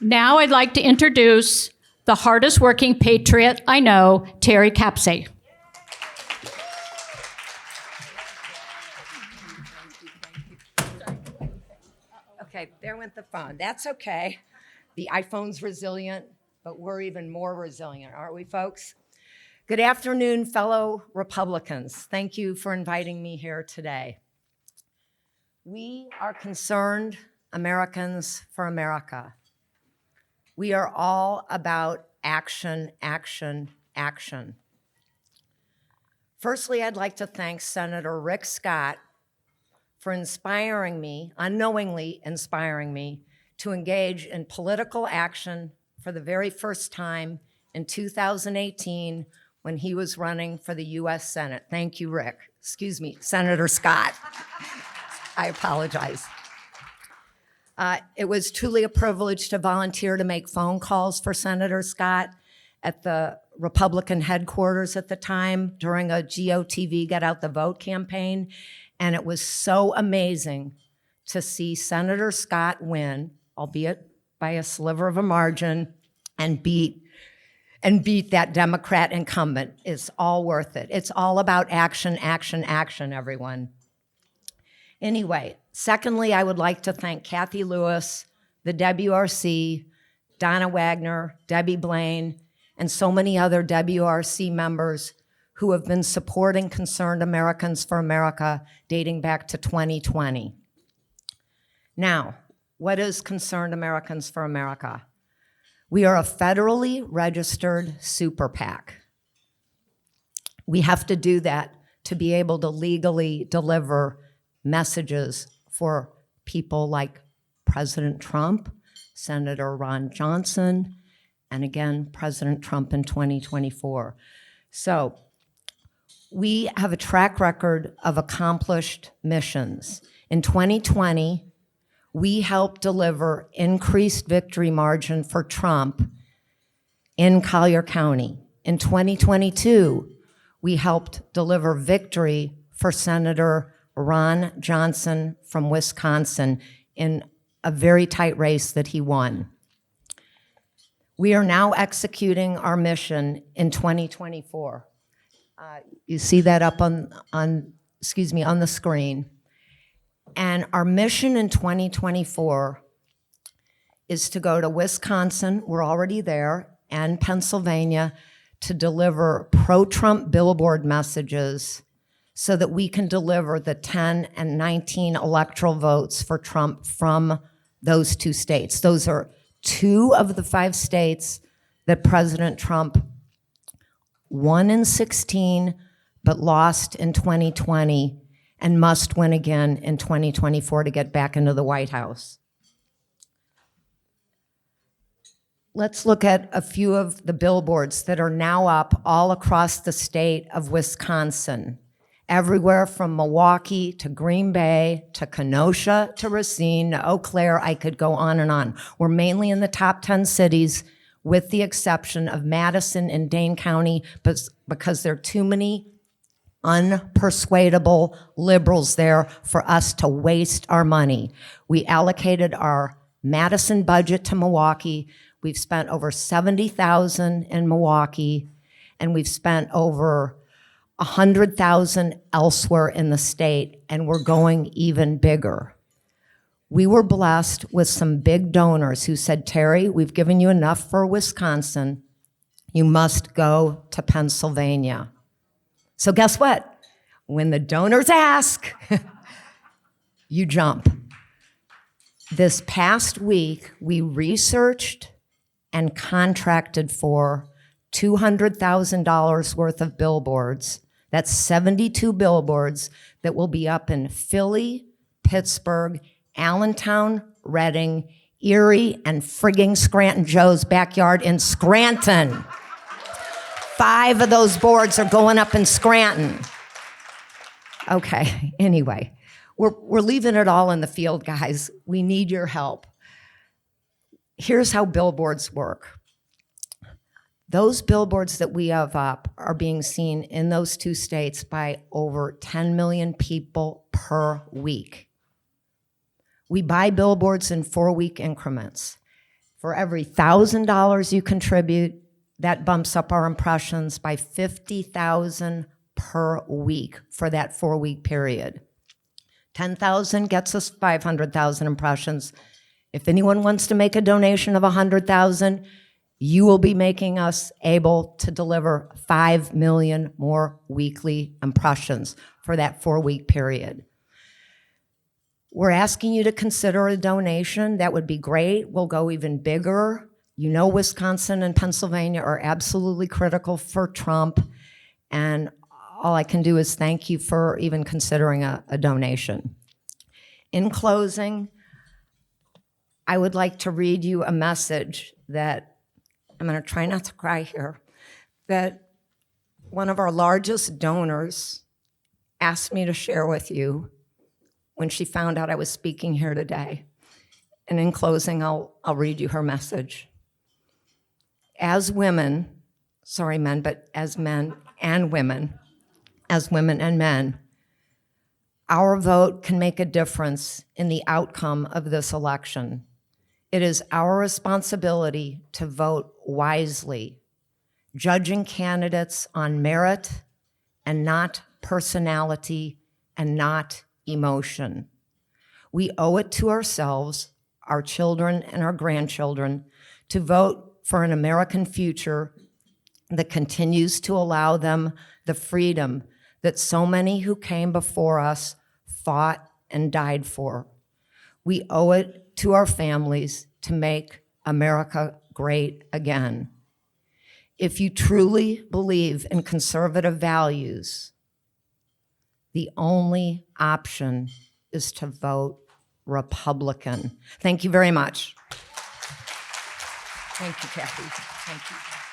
Now I'd like to introduce the hardest working patriot I know, Terry Capsay. Okay, there went the phone. That's okay. The iPhone's resilient, but we're even more resilient, aren't we, folks? Good afternoon, fellow Republicans. Thank you for inviting me here today. We are concerned Americans for America. We are all about action, action, action. Firstly, I'd like to thank Senator Rick Scott for inspiring me, unknowingly inspiring me, to engage in political action for the very first time in 2018 when he was running for the U.S. Senate. Thank you, Rick. Excuse me, Senator Scott. I apologize. It was truly a privilege to volunteer to make phone calls for Senator Scott at the Republican headquarters at the time during a GOTV Get Out the Vote campaign. And it was so amazing to see Senator Scott win, albeit by a sliver of a margin, and beat that Democrat incumbent. It's all worth it. It's all about action, action, action, everyone. Anyway, secondly, I would like to thank Kathy Lewis, the WRC, Donna Wagner, Debbie Blaine, and so many other WRC members who have been supporting Concerned Americans for America dating back to 2020. Now, what is Concerned Americans for America? We are a federally registered super PAC. We have to do that to be able to legally deliver messages for people like President Trump, Senator Ron Johnson, and again, President Trump in 2024. So we have a track record of accomplished missions. In 2020, we helped deliver increased victory margin for Trump in Collier County. In 2022, we helped deliver victory for Senator Ron Johnson from Wisconsin in a very tight race that he won. We are now executing our mission in 2024. You see that up on the screen. And our mission in 2024 is to go to Wisconsin, we're already there, and Pennsylvania to deliver pro-Trump billboard messages so that we can deliver the 10 and 19 electoral votes for Trump from those two states. Those are two of the 5 states that President Trump won in 2016, but lost in 2020, and must win again in 2024 to get back into the White House. Let's look at a few of the billboards that are now up all across the state of Wisconsin, everywhere from Milwaukee to Green Bay to Kenosha to Racine to Eau Claire. I could go on and on. We're mainly in the top 10 cities, with the exception of Madison and Dane County, but because there are too many unpersuadable liberals there for us to waste our money. We allocated our Madison budget to Milwaukee. We've spent over $70,000 in Milwaukee, and we've spent over $100,000 elsewhere in the state, and we're going even bigger. We were blessed with some big donors who said, Terry, we've given you enough for Wisconsin. You must go to Pennsylvania. So guess what? When the donors ask, you jump. This past week, we researched and contracted for $200,000 worth of billboards. That's 72 billboards that will be up in Philly, Pittsburgh, Allentown, Reading, Erie, and frigging Scranton Joe's backyard in Scranton. 5 of those boards are going up in Scranton. Okay, anyway, we're leaving it all in the field, guys. We need your help. Here's how billboards work. Those billboards that we have up are being seen in those 2 states by over 10 million people per week. We buy billboards in 4-week increments. For every $1,000 you contribute, that bumps up our impressions by 50,000 per week for that 4-week period. 10,000 gets us 500,000 impressions. If anyone wants to make a donation of 100,000, you will be making us able to deliver 5 million more weekly impressions for that 4-week period. We're asking you to consider a donation. That would be great. We'll go even bigger. You know, Wisconsin and Pennsylvania are absolutely critical for Trump, and all I can do is thank you for even considering a donation. In closing, I would like to read you a message that, I'm going to try not to cry here, that one of our largest donors asked me to share with you when she found out I was speaking here today. And in closing, I'll read you her message. As women, sorry men, but as men and women, as women and men, our vote can make a difference in the outcome of this election. It is our responsibility to vote wisely, judging candidates on merit and not personality and not emotion. We owe it to ourselves, our children, and our grandchildren to vote for an American future that continues to allow them the freedom that so many who came before us fought and died for. We owe it to our families to make America great again. If you truly believe in conservative values, the only option is to vote Republican. Thank you very much. Thank you, Kathy. Thank you.